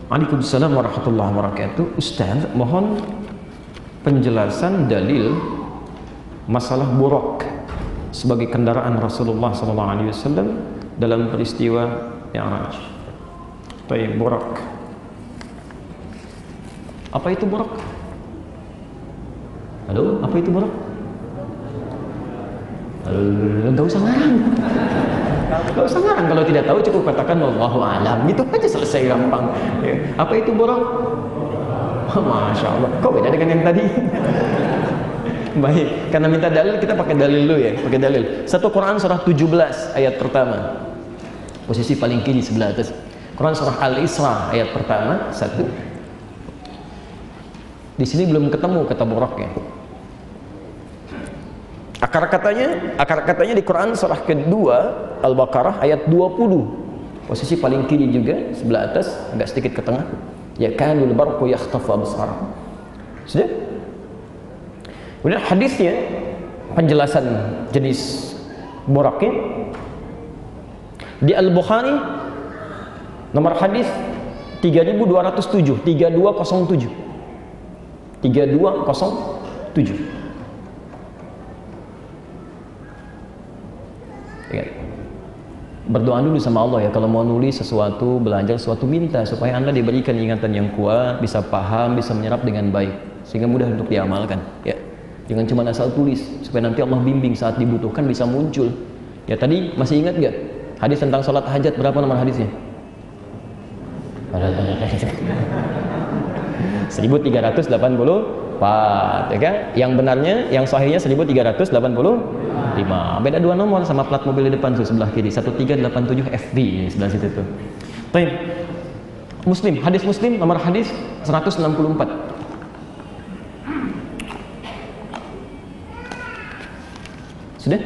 Waalaikumsalam warahmatullahi wabarakatuh. Ustaz, mohon penjelasan dalil masalah buraq sebagai kendaraan Rasulullah SAW dalam peristiwa Mi'raj. Baik, buraq. Apa itu buraq? Halo, apa itu buraq? Enggak usah ngarang. Enggak usah ngarang, kalau tidak tahu cukup katakan wallahu a'lam. Gitu aja, selesai, gampang. Ya. Apa itu buraq? Oh, Masya Allah, kok beda dengan yang tadi? Baik, karena minta dalil kita pakai dalil dulu ya, pakai dalil. 1 Quran surah 17 ayat pertama. Posisi paling kiri sebelah atas. Quran surah Al-Isra ayat pertama 1. Di sini belum ketemu kata buraqnya. Akar katanya di Quran surah kedua Al-Baqarah ayat 20. Posisi paling kiri juga sebelah atas, agak sedikit ke tengah. Ya kanul barqu yakhtafu absar. Sudah? Kemudian hadisnya, penjelasan jenis buraqnya di Al-Bukhari nomor hadis 3207, 3207. 3207. Ya. Berdoa dulu sama Allah ya, kalau mau nulis sesuatu, belajar sesuatu, minta supaya Anda diberikan ingatan yang kuat, bisa paham, bisa menyerap dengan baik, sehingga mudah untuk diamalkan. Ya, jangan cuma asal tulis, supaya nanti Allah bimbing saat dibutuhkan bisa muncul. Ya, tadi masih ingat nggak hadis tentang sholat hajat, berapa nomor hadisnya? 1384, ya kan? Yang benarnya, yang sahihnya 1385. Beda 2 nomor sama plat mobil di depan tuh sebelah kiri, 1387 FB sebelah situ tuh. Baik. Muslim, hadis Muslim nomor hadis 164. Sudah?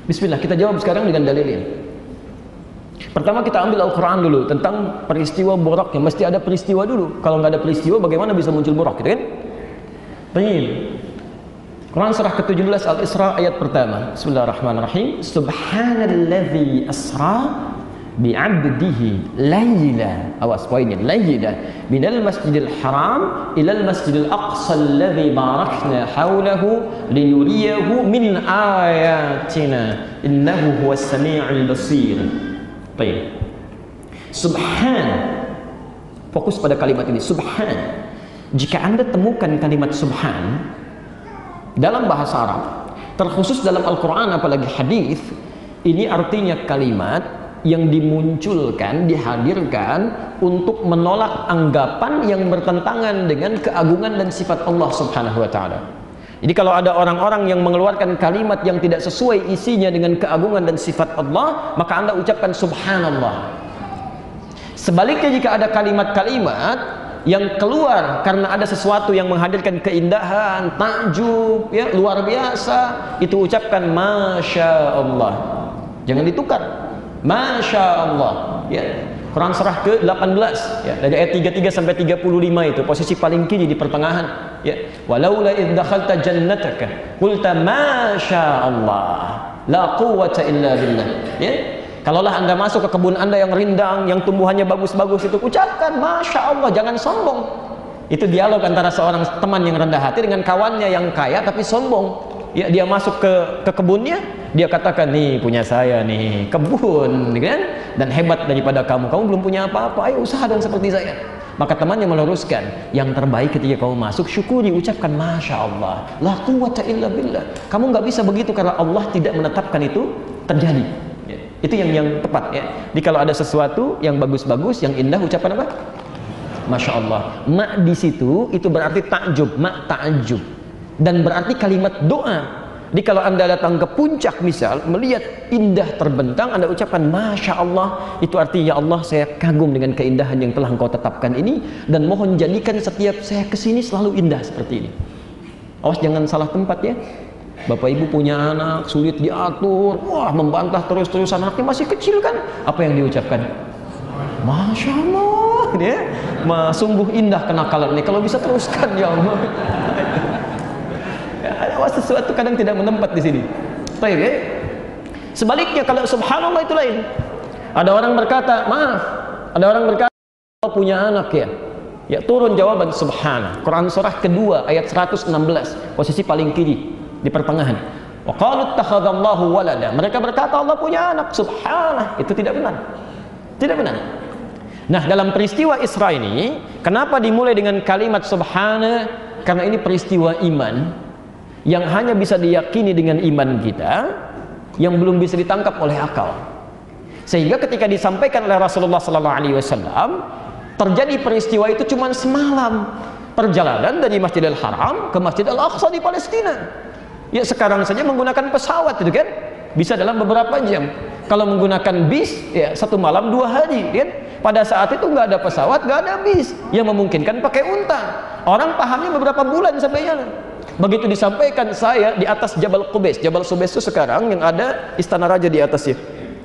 Bismillah, kita jawab sekarang dengan dalilnya. Pertama kita ambil Al-Quran dulu tentang peristiwa buraq, yang mesti ada peristiwa dulu. Kalau nggak ada peristiwa, bagaimana bisa muncul buraq, gitu kan? Baik. Quran surah ke-17 Al-Isra ayat pertama. Bismillahirrahmanirrahim. Subhanalladzi asra bi'abdihi layla. Awas poinnya, layla minal masjidil haram ilal masjidil aqsa alladzi barakna hawlahu linuriyahu min ayatina innahu huwas sami'ul basir. Baik. Subhan. Fokus pada kalimat ini, subhan. Jika Anda temukan kalimat subhan dalam bahasa Arab, terkhusus dalam Al-Quran apalagi hadis, ini artinya kalimat yang dimunculkan, dihadirkan untuk menolak anggapan yang bertentangan dengan keagungan dan sifat Allah Subhanahu wa ta'ala. Jadi kalau ada orang-orang yang mengeluarkan kalimat yang tidak sesuai isinya dengan keagungan dan sifat Allah, maka Anda ucapkan subhanallah. Sebaliknya, jika ada kalimat-kalimat yang keluar karena ada sesuatu yang menghadirkan keindahan, takjub, ya, luar biasa, itu ucapkan Masya Allah. Jangan ditukar. Masya Allah. Ya. Quran surah ke-18 ya, dari ayat 33 sampai 35 itu posisi paling kiri di pertengahan. Ya. Walaula idh dakhalta jannataka qulta Masya Allah la quwwata illa billah. Ya. Kalaulah Anda masuk ke kebun Anda yang rindang, yang tumbuhannya bagus-bagus, itu ucapkan Masya Allah, jangan sombong. Itu dialog antara seorang teman yang rendah hati dengan kawannya yang kaya tapi sombong. Ya, dia masuk ke kebunnya, dia katakan, nih punya saya nih kebun, kan? Dan hebat daripada kamu belum punya apa-apa, ayo usaha dong seperti saya. Maka temannya meluruskan, yang terbaik ketika kamu masuk, syukuri, ucapkan Masya Allah la quwwata illa billah. Kamu nggak bisa begitu karena Allah tidak menetapkan itu terjadi. Itu yang tepat ya. Jadi kalau ada sesuatu yang bagus-bagus, yang indah, ucapan apa? Masya Allah. Ma di situ itu berarti takjub, ma takjub, dan berarti kalimat doa. Jadi kalau Anda datang ke puncak misal, melihat indah terbentang, Anda ucapkan Masya Allah, itu artinya, ya Allah, saya kagum dengan keindahan yang telah Engkau tetapkan ini, dan mohon jadikan setiap saya kesini selalu indah seperti ini. Awas jangan salah tempat ya. Bapak ibu punya anak, sulit diatur, wah membantah terus-terusan, anaknya masih kecil kan, apa yang diucapkan? Masya Allah, dia sungguh indah kenakalan ini, kalau bisa teruskan ya Allah. Ya, sesuatu kadang tidak menempat di sini. Baik ya. Sebaliknya kalau subhanallah itu lain. Ada orang berkata, maaf, Ada orang berkata Allah punya anak ya. Ya, turun jawaban subhana. Quran surah kedua ayat 116, posisi paling kiri di pertengahan. Wa qalu ittakhadallahu walada. Mereka berkata Allah punya anak. Subhana. Itu tidak benar. Tidak benar. Nah, dalam peristiwa Isra ini, kenapa dimulai dengan kalimat subhana? Karena ini peristiwa iman yang hanya bisa diyakini dengan iman kita, yang belum bisa ditangkap oleh akal. Sehingga ketika disampaikan oleh Rasulullah SAW, terjadi peristiwa itu cuma semalam. Perjalanan dari Masjidil Haram ke Masjidil Aqsa di Palestina. Ya, sekarang saja menggunakan pesawat itu kan, bisa dalam beberapa jam. Kalau menggunakan bis, ya 1 malam 2 hari kan. Pada saat itu nggak ada pesawat, nggak ada bis, yang memungkinkan pakai unta. Orang pahamnya beberapa bulan sampai jalan. Begitu disampaikan, saya di atas Jabal Qubais. Jabal Qubais itu sekarang yang ada istana raja di atasnya.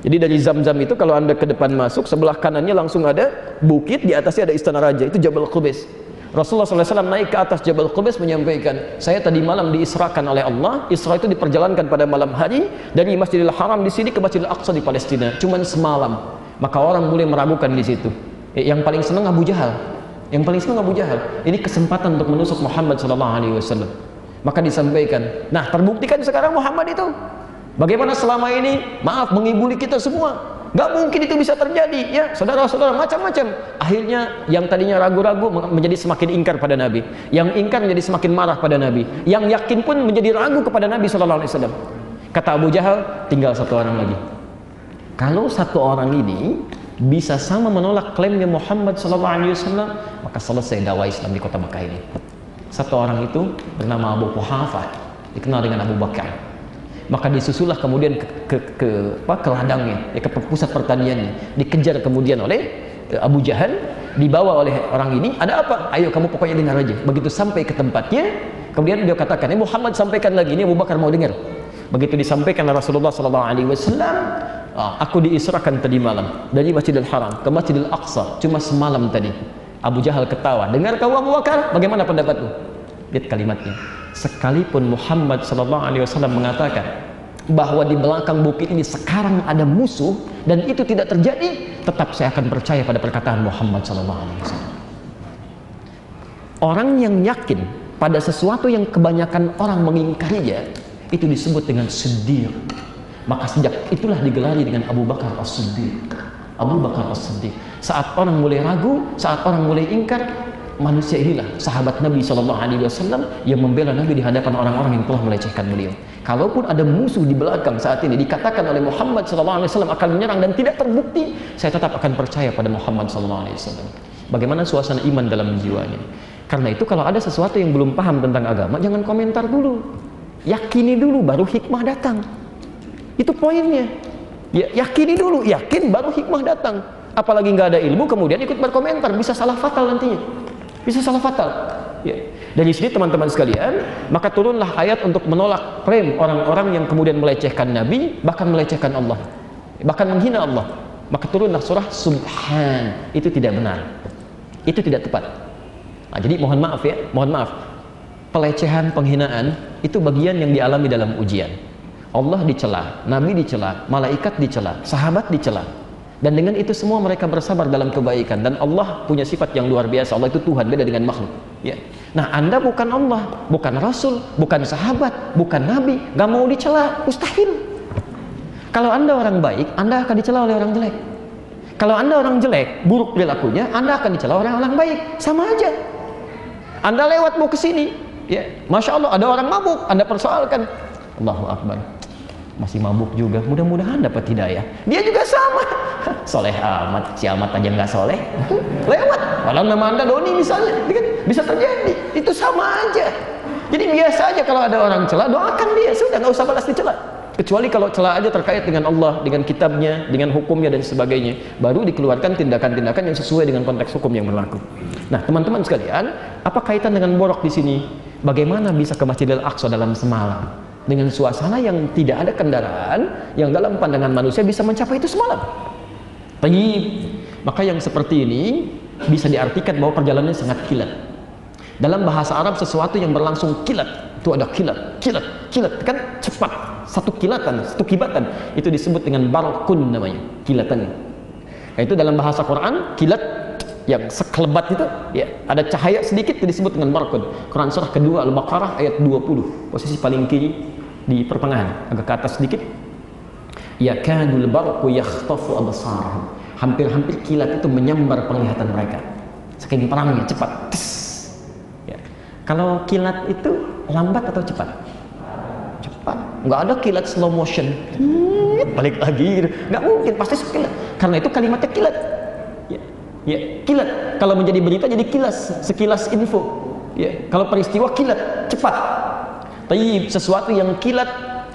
Jadi dari Zam-Zam itu kalau anda ke depan masuk, sebelah kanannya langsung ada bukit, di atasnya ada istana raja. Itu Jabal Qubais. Rasulullah SAW naik ke atas Jabal Qubais menyampaikan, saya tadi malam diisrakan oleh Allah. Isra itu diperjalankan pada malam hari dari Masjidil Haram di sini ke Masjidil Aqsa di Palestina. Cuman semalam. Maka orang mulai meragukan di situ. Yang paling senang Abu Jahal. Yang paling senang Abu Jahal. Ini kesempatan untuk menusuk Muhammad SAW. Maka disampaikan, nah terbuktikan sekarang Muhammad itu bagaimana selama ini, maaf, mengibuli kita semua. Gak mungkin itu bisa terjadi, ya saudara-saudara, macam-macam. Akhirnya yang tadinya ragu-ragu menjadi semakin ingkar pada Nabi, yang ingkar menjadi semakin marah pada Nabi, yang yakin pun menjadi ragu kepada Nabi SAW. Kata Abu Jahal, tinggal 1 orang lagi. Kalau 1 orang ini bisa sama menolak klaimnya Muhammad SAW, maka selesai dakwah Islam di kota Makkah ini. 1 orang itu bernama Abu Quhafah, dikenal dengan Abu Bakar. Maka disusullah kemudian ke ladangnya, ke pusat pertaniannya, dikejar kemudian oleh Abu Jahal, dibawa oleh orang ini. Ada apa? Ayo kamu pokoknya dengar aja. Begitu sampai ke tempatnya, kemudian dia katakan, Muhammad sampaikan lagi, ini Abu Bakar mau dengar. Begitu disampaikan oleh Rasulullah SAW, aku diisrakan tadi malam dari Masjidil Haram ke Masjidil Aqsa, cuma semalam tadi. Abu Jahal ketawa. Dengar kau Abu Bakar, bagaimana pendapatmu? Lihat kalimatnya. Sekalipun Muhammad SAW mengatakan bahwa di belakang bukit ini sekarang ada musuh dan itu tidak terjadi, tetap saya akan percaya pada perkataan Muhammad SAW. Orang yang yakin pada sesuatu yang kebanyakan orang mengingkarinya, itu disebut dengan Siddiq. Maka sejak itulah digelari dengan Abu Bakar As-Siddiq. Abu Bakar As-Siddiq. Saat orang mulai ragu, saat orang mulai ingkar, manusia inilah sahabat Nabi SAW yang membela Nabi di hadapan orang-orang yang telah melecehkan beliau. Kalaupun ada musuh di belakang saat ini dikatakan oleh Muhammad SAW akan menyerang dan tidak terbukti, saya tetap akan percaya pada Muhammad SAW. Bagaimana suasana iman dalam jiwanya? Karena itu kalau ada sesuatu yang belum paham tentang agama, jangan komentar dulu, yakini dulu, baru hikmah datang. Itu poinnya. Ya, yakini dulu, yakin baru hikmah datang. Apalagi nggak ada ilmu kemudian ikut berkomentar, bisa salah fatal nantinya. Bisa salah fatal. Ya. Dari sini teman-teman sekalian, maka turunlah ayat untuk menolak klaim orang-orang yang kemudian melecehkan Nabi, bahkan melecehkan Allah, bahkan menghina Allah. Maka turunlah surah Subhan. Itu tidak benar. Itu tidak tepat. Nah, jadi mohon maaf ya, mohon maaf. Pelecehan, penghinaan itu bagian yang dialami dalam ujian. Allah dicela, Nabi dicela, malaikat dicela, sahabat dicela. Dan dengan itu semua mereka bersabar dalam kebaikan. Dan Allah punya sifat yang luar biasa. Allah itu Tuhan, beda dengan makhluk. Ya. Nah, Anda bukan Allah, bukan Rasul, bukan sahabat, bukan Nabi, gak mau dicela, mustahil. Kalau Anda orang baik, Anda akan dicela oleh orang jelek. Kalau Anda orang jelek, buruk perilakunya, Anda akan dicela oleh orang baik. Sama aja. Anda lewat mau ke sini, ya, Masya Allah, ada orang mabuk, Anda persoalkan. Allahu Akbar, masih mabuk juga, mudah-mudahan dapat hidayah. Dia juga sama, soleh amat, si amat aja nggak soleh, lewat. Walau nama Anda doni misalnya, bisa terjadi. Itu sama aja. Jadi biasa aja kalau ada orang celah, doakan dia, sudah nggak usah balas dicela. Kecuali kalau celah aja terkait dengan Allah, dengan kitabnya, dengan hukumnya dan sebagainya, baru dikeluarkan tindakan-tindakan yang sesuai dengan konteks hukum yang berlaku. Nah, teman-teman sekalian, apa kaitan dengan borok di sini? Bagaimana bisa ke Masjidil Aqsa dalam semalam? Dengan suasana yang tidak ada kendaraan, yang dalam pandangan manusia bisa mencapai itu semalam. Tayyib. Maka yang seperti ini bisa diartikan bahwa perjalanannya sangat kilat. Dalam bahasa Arab sesuatu yang berlangsung kilat, itu ada kilat, kilat, kilat, kan cepat. Satu kilatan, satu kibatan, itu disebut dengan barqun namanya, kilatannya. Yaitu dalam bahasa Quran, kilat yang sekelebat itu, ya, ada cahaya sedikit disebut dengan barakun. Quran surah kedua Al-Baqarah ayat 20, posisi paling kiri di pertengahan, agak ke atas sedikit. Yakadul barqu yakhtafu absarahum. Hampir-hampir kilat itu menyambar penglihatan mereka. Saking perangnya cepat. Ya. Kalau kilat itu lambat atau cepat? Cepat. Nggak ada kilat slow motion. Balik lagi gitu. Nggak mungkin, pasti sekilat. Karena itu kalimatnya kilat. Ya. Ya, kilat. Kalau menjadi berita jadi kilas, sekilas info. Ya. Kalau peristiwa kilat, cepat. Tapi sesuatu yang kilat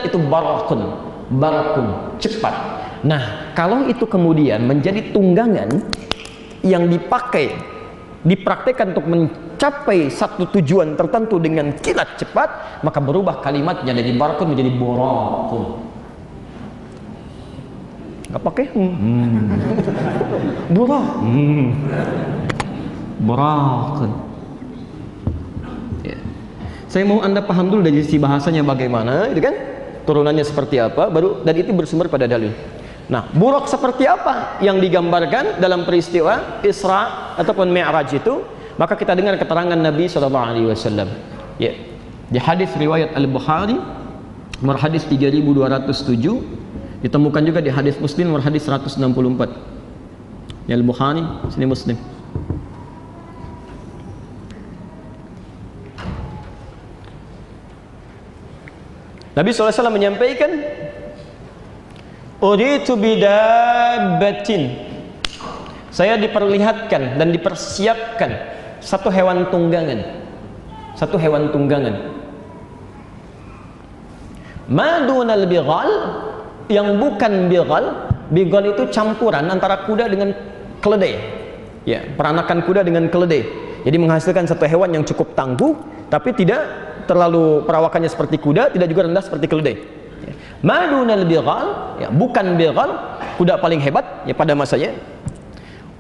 itu barakun. Barakun, cepat. Nah, kalau itu kemudian menjadi tunggangan yang dipraktekkan untuk mencapai satu tujuan tertentu dengan kilat cepat, maka berubah kalimatnya dari barakun menjadi borakun. Gak pakai borakun. Ya. Saya mau Anda paham dulu dari sisi bahasanya bagaimana, itu kan? Turunannya seperti apa, baru, dan itu bersumber pada dalil. Nah, buraq seperti apa yang digambarkan dalam peristiwa Isra ataupun Mi'raj itu? Maka kita dengar keterangan Nabi SAW. Ya, di hadis riwayat Al-Bukhari, nomor hadis 3207, ditemukan juga di hadis Muslim, nomor hadis 164. Ya, Al-Bukhari, sini Muslim. Nabi SAW menyampaikan, uritu bidabbatin, saya diperlihatkan dan dipersiapkan satu hewan tunggangan, madunal bighal, yang bukan bighal itu campuran antara kuda dengan keledai, ya, peranakan kuda dengan keledai, jadi menghasilkan satu hewan yang cukup tangguh tapi tidak terlalu perawakannya seperti kuda, tidak juga rendah seperti keledai. Madunal bighal, ya, bukan bighal, kuda paling hebat ya pada masanya.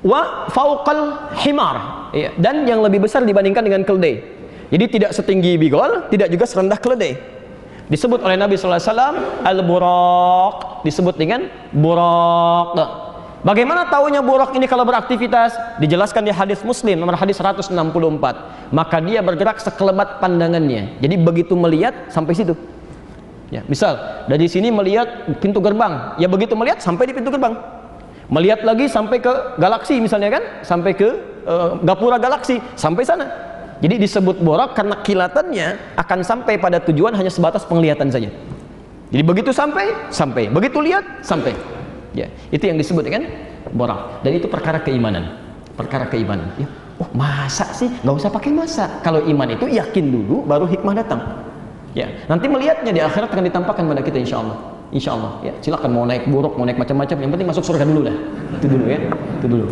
Wa fauqal himar, ya, dan yang lebih besar dibandingkan dengan keledai. Jadi tidak setinggi bighal, tidak juga serendah keledai. Disebut oleh Nabi SAW al-buraq, disebut dengan buraq. Bagaimana taunya buraq ini kalau beraktivitas? Dijelaskan di hadis Muslim nomor hadis 164. Maka dia bergerak sekelebat pandangannya. Jadi begitu melihat sampai situ. Ya, misal dari sini melihat pintu gerbang, ya begitu melihat sampai di pintu gerbang. Melihat lagi sampai ke galaksi misalnya kan, sampai ke gapura galaksi, sampai sana. Jadi disebut buraq karena kilatannya akan sampai pada tujuan hanya sebatas penglihatan saja. Jadi begitu sampai, begitu lihat, sampai. Ya, itu yang disebut kan buraq. Dan itu perkara keimanan. Ya. Oh, masa sih? Nggak usah pakai masa. Kalau iman itu yakin dulu, baru hikmah datang. Ya, nanti melihatnya di akhirat akan ditampakkan pada kita, insya Allah. Insya Allah. Ya, silakan mau naik buruk, mau naik macam-macam. Yang penting masuk surga dulu dah. Itu dulu ya. Itu dulu.